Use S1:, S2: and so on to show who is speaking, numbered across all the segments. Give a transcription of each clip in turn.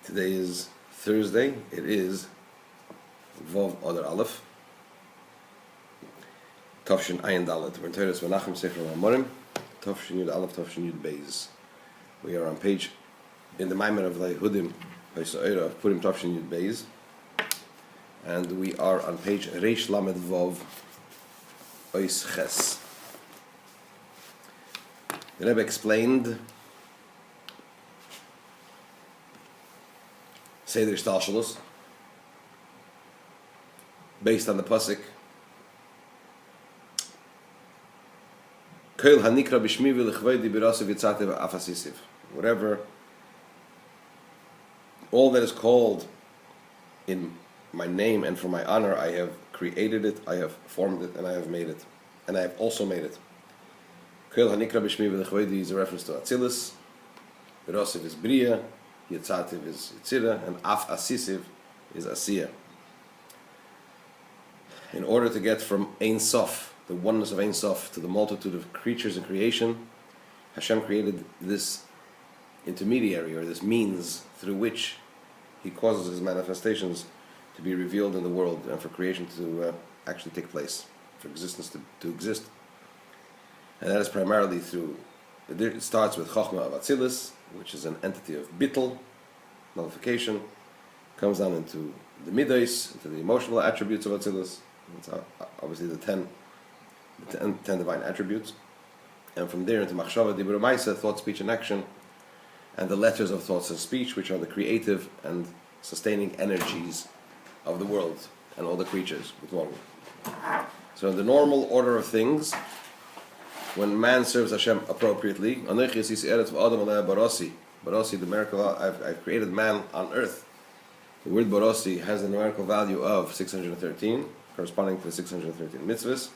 S1: Today is Thursday. It is Vov Adar Aleph. Tafshin Ayin Dalet. We're in Teres Menachem Sefer Mamorim. Tafshin Yud Aleph, Tafshin Yud Beis. We are on page, in the Mamar Layehudim, of Purim Tafshin Yud Beis. And we are on page Reish Lamed Vov Ois Ches. The Rebbe explained Seder Shtalshalus based on the pasuk Kol hanikra b'shmi v'lechvaydi b'rasav yitzate v'afasisiv. Whatever, all that is called in my name and for my honor, I have created it, I have formed it, and I have made it, and I have also made it. Kol hanikra b'shmi v'lechvaydi is a reference to Atzilus, b'rasav is Bria, Yitzativ is Yitzira, and Af Asisiv is Asiya. In order to get from Ein Sof, the oneness of Ein Sof, to the multitude of creatures and creation, Hashem created this intermediary, or this means through which He causes His manifestations to be revealed in the world, and for creation to actually take place, for existence to exist. And that is primarily through, it starts with Chochmah of Atzilus, which is an entity of bittul, nullification, comes down into the midos, into the emotional attributes of Atzilus. It's obviously the 10 divine attributes, and from there into Machshava, Dibur Maisa, thought, speech, and action, and the letters of thoughts and speech, which are the creative and sustaining energies of the world and all the creatures with one. So in the normal order of things, when man serves Hashem appropriately, Barasi, the miracle, I've created man on earth. The word Barasi has a numerical value of 613, corresponding to the 613 mitzvahs.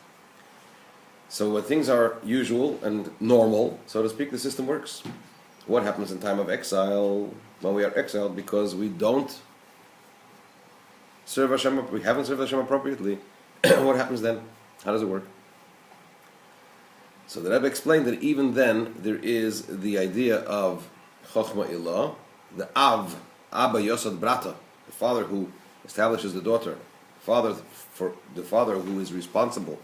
S1: So when things are usual and normal, so to speak, the system works. What happens in time of exile? When we are exiled because we don't serve Hashem, we haven't served Hashem appropriately, what happens then? How does it work? So the Rebbe explained that even then there is the idea of Chochmah Ilah, the Av, Abba Yosad Brata, the father who establishes the daughter, the father who is responsible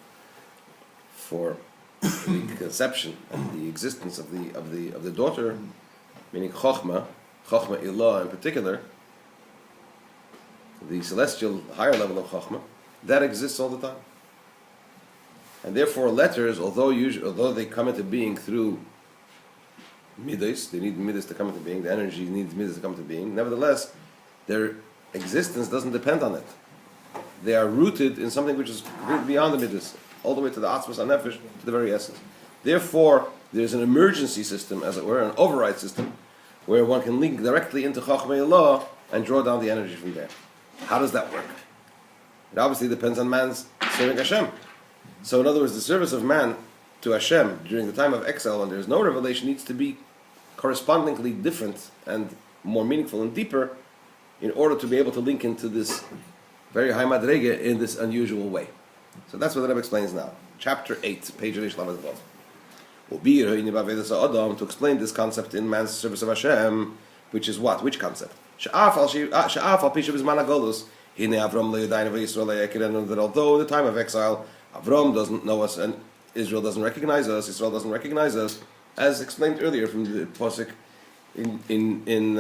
S1: for the conception and the existence of the daughter, meaning Chochmah Ilah in particular, the celestial higher level of Chochmah, that exists all the time. And therefore, letters, although they come into being through midas, they need midas to come into being. The energy needs midas to come into being. Nevertheless, their existence doesn't depend on it. They are rooted in something which is beyond the midas, all the way to the atzmas hanefesh, to the very essence. Therefore, there's an emergency system, as it were, an override system, where one can link directly into Chachmei Allah and draw down the energy from there. How does that work? It obviously depends on man's serving Hashem. So in other words, the service of man to Hashem during the time of exile, when there is no revelation, needs to be correspondingly different and more meaningful and deeper in order to be able to link into this very high madrege in this unusual way. So that's what the Rebbe explains now. Chapter 8, page Reish Lamed Vav. To explain this concept in man's service of Hashem, which is what? Which concept? That although the time of exile, Avram doesn't know us, and Israel doesn't recognize us, Israel doesn't recognize us, as explained earlier from the pasuk in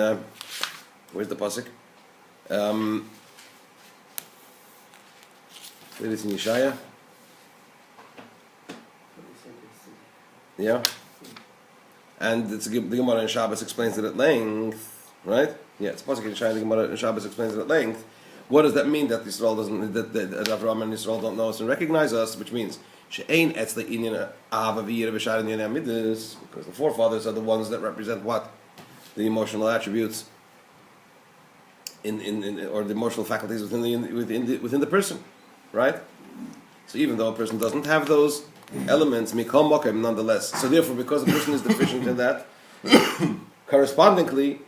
S1: where's the pasuk? It is in Yeshaya. Yeah, and it's the Gemara in Shabbos explains it at length, right? Yeah, it's pasuk in Yeshaya. The Gemara in Shabbos explains it at length. What does that mean that Israel doesn't, that Avraham and Israel don't know us and recognize us? Which means she'ein etzle inyan ahava v'yira v'shar inyan midas, because the forefathers are the ones that represent what? The emotional attributes or the emotional faculties within the person, right? So even though a person doesn't have those elements, mikol mokem nonetheless. So therefore, because the person is deficient in that, correspondingly,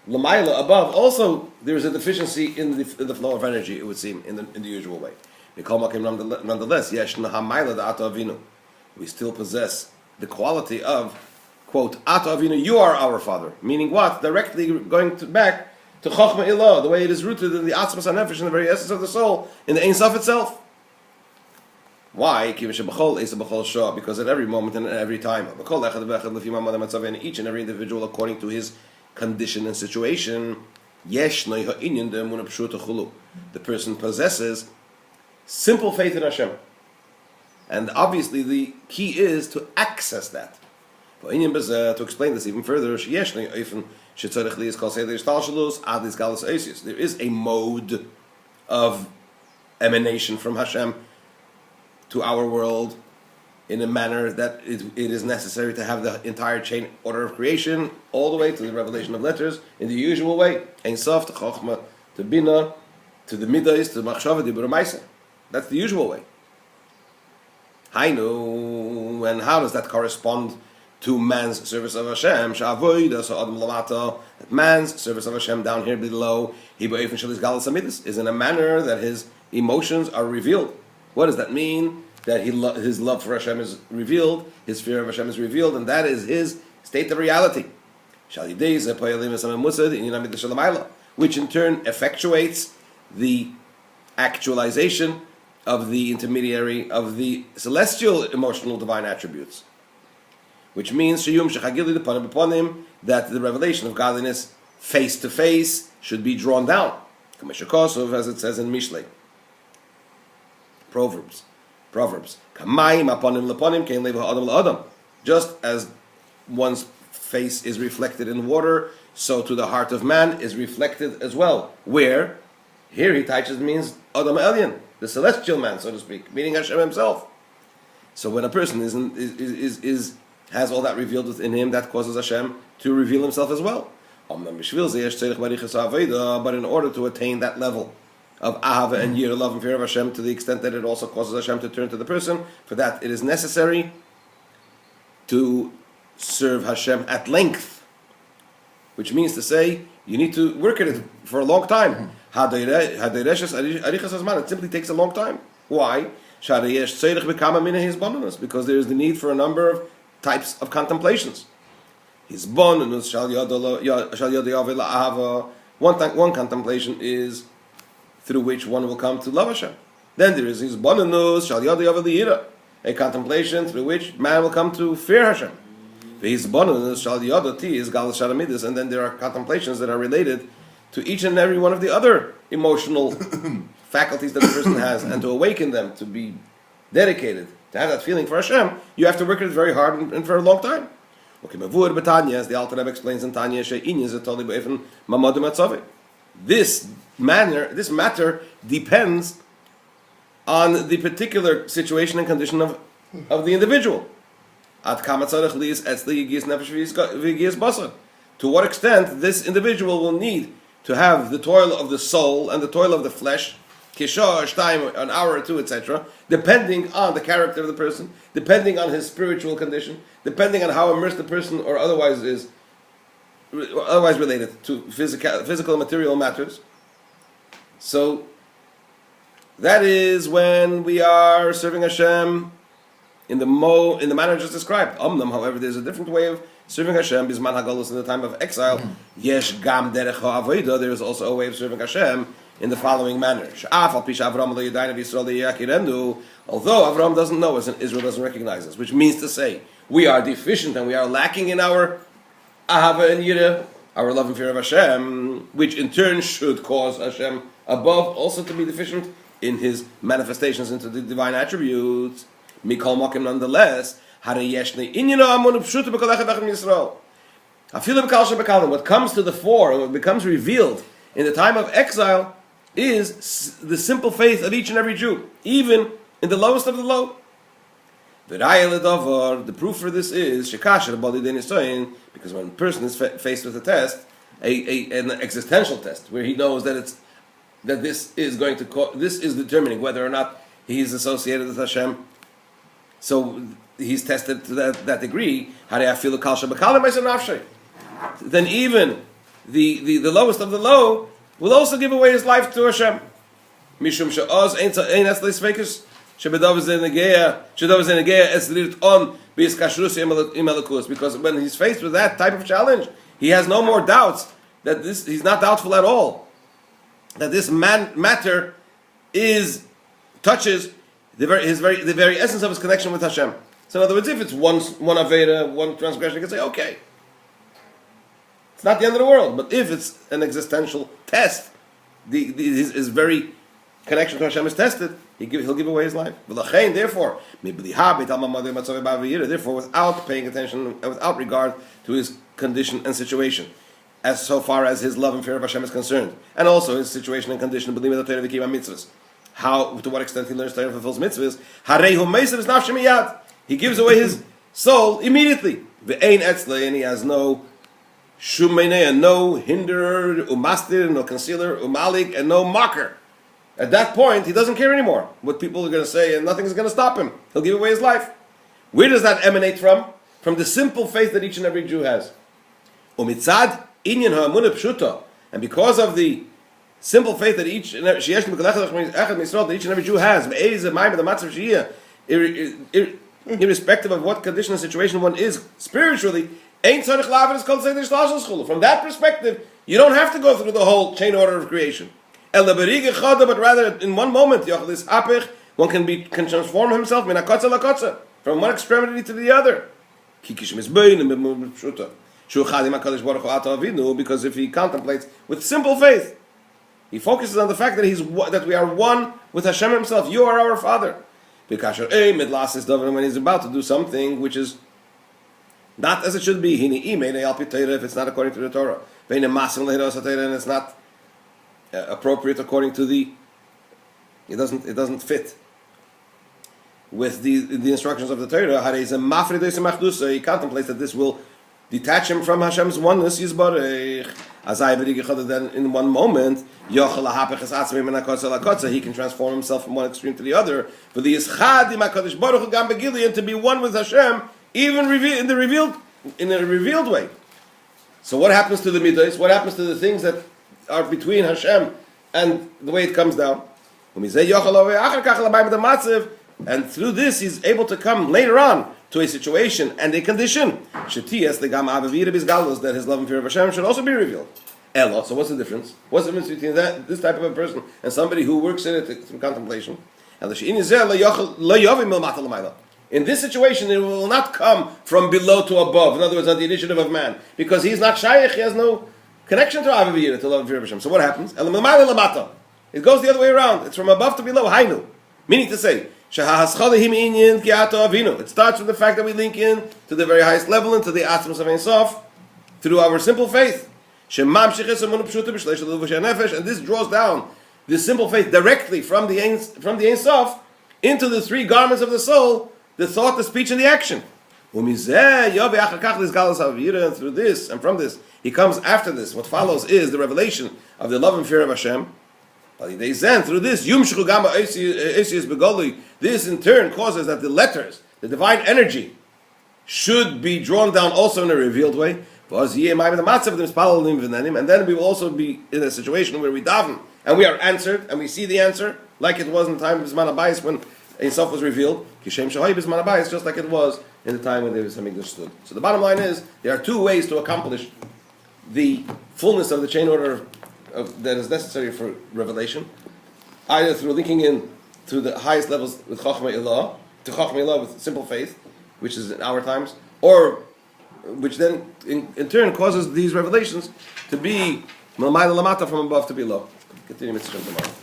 S1: Lamaila, above, also there is a deficiency in the flow of energy, it would seem, in the usual way. Nonetheless, we still possess the quality of, quote, Ata Avinu, you are our father. Meaning what? Directly going back to Chochma Ilah, the way it is rooted in the Atzmas HaNefesh, in the very essence of the soul, in the Ein Sof itself. Why? Because at every moment and at every time, in each and every individual, according to his condition and situation, the person possesses simple faith in Hashem. And obviously the key is to access that. To explain this even further, there is a mode of emanation from Hashem to our world in a manner that it is necessary to have the entire chain order of creation all the way to the revelation of letters in the usual way. Ein Sof, to Chochma, to Bina, to the Midas, to Machshava, to B'Ramaisa. That's the usual way. Hainu, and how does that correspond to man's service of Hashem? That man's service of Hashem down here below is in a manner that his emotions are revealed. What does that mean? That his love for Hashem is revealed, his fear of Hashem is revealed, and that is his state of reality. Which in turn effectuates the actualization of the intermediary of the celestial emotional divine attributes. Which means that the revelation of godliness face to face should be drawn down. As it says in Mishlei. Proverbs. Just as one's face is reflected in water, so to the heart of man is reflected as well. Where? Here he touches means Adam Elyon, the celestial man, so to speak, meaning Hashem himself. So when a person has all that revealed within him, that causes Hashem to reveal himself as well. But in order to attain that level of ahava and yirah, love and fear of Hashem, to the extent that it also causes Hashem to turn to the person, for that it is necessary to serve Hashem at length, which means to say you need to work at it for a long time. It simply takes a long time. Why? Because there is the need for a number of types of contemplations. One contemplation is through which one will come to love Hashem. Then there is a contemplation through which man will come to fear Hashem. And then there are contemplations that are related to each and every one of the other emotional faculties that a person has, and to awaken them, to be dedicated, to have that feeling for Hashem, you have to work at it very hard and for a long time. As the Alter Rebbe explains in Tanya, this matter depends on the particular situation and condition of the individual. To what extent this individual will need to have the toil of the soul and the toil of the flesh, time, an hour or two, etc., depending on the character of the person, depending on his spiritual condition, depending on how immersed the person or otherwise related to physical and material matters. So that is when we are serving Hashem in the manner just described. However, there's a different way of serving Hashem. Bisman Hagalus, in the time of exile, Yesh Gam Derech HaAvodah, there is also a way of serving Hashem in the following manner. Although Avraham doesn't know us and Israel doesn't recognize us, which means to say we are deficient and we are lacking in our ahava and yirah, our love and fear of Hashem, which in turn should cause Hashem above also to be deficient in his manifestations into the divine attributes. Mikol Mokim, nonetheless, what comes to the fore and what becomes revealed in the time of exile is the simple faith of each and every Jew, even in the lowest of the low. The proof for this is because when a person is faced with a test, an existential test, where he knows that this is determining whether or not he is associated with Hashem. So he's tested to that degree. Then even the lowest of the low will also give away his life to Hashem. Because when he's faced with that type of challenge, he has no more doubts that he's not doubtful at all that this matter touches the very essence of his connection with Hashem. So in other words, if it's one Aveda, one transgression, you can say, okay, it's not the end of the world. But if it's an existential test, his very connection to Hashem is tested, he'll give away his life. Therefore, without paying attention, without regard to his condition and situation, as so far as his love and fear of Hashem is concerned, and also his situation and condition, how, to what extent he learns Torah and fulfills mitzvahs, he gives away his soul immediately. And he has no no hinderer, umastir, no concealer, umalik, and no mocker. At that point, he doesn't care anymore what people are going to say, and nothing is going to stop him. He'll give away his life. Where does that emanate from? From the simple faith that each and every Jew has. Umitzad inyan ha'amunah pshuta, and because of the simple faith that each and every Jew has, irrespective of what condition and situation one is spiritually, from that perspective, you don't have to go through the whole chain order of creation. But rather, in one moment, one can transform himself from one extremity to the other. Because if he contemplates with simple faith, he focuses on the fact that we are one with Hashem Himself. You are our Father. When he's about to do something which is not as it should be, if it's not according to the Torah, and it's not appropriate according to it doesn't fit with the instructions of the Torah. He contemplates that this will detach him from Hashem's oneness. Then in one moment, he can transform himself from one extreme to the other. For the and to be one with Hashem, even in a revealed way. So what happens to the midos? What happens to the things that are between Hashem and the way it comes down? And through this, he's able to come later on to a situation and a condition that his love and fear of Hashem should also be revealed. So what's the difference? What's the difference between this type of a person and somebody who works in it through contemplation? In this situation, it will not come from below to above. In other words, on the initiative of man, because he's not shaykh, he has no connection to Avivira, to love and fear of Hashem. So what happens? It goes the other way around. It's from above to below. Hainu, meaning to say, it starts with the fact that we link in to the very highest level, into the Atzmos of Ein Sof, through our simple faith. And this draws down this simple faith directly from the Ein Sof into the three garments of the soul, the thought, the speech, and the action. And through this, and from this, he comes after this. What follows is the revelation of the love and fear of Hashem. Through this, this in turn causes that the letters, the divine energy, should be drawn down also in a revealed way. And then we will also be in a situation where we daven and we are answered, and we see the answer, like it was in the time of Bisman Abayis when Ein Sof was revealed, just like it was in the time when the Hamikdash stood. So the bottom line is, there are two ways to accomplish the fullness of the chain order that is necessary for revelation, either through linking in to the highest levels with Chachmei Ilah, to Chachmei Ilah with simple faith, which is in our times, or which then in turn causes these revelations to be Milmayla Lamata, from above to below. Continue Mitzvah tomorrow.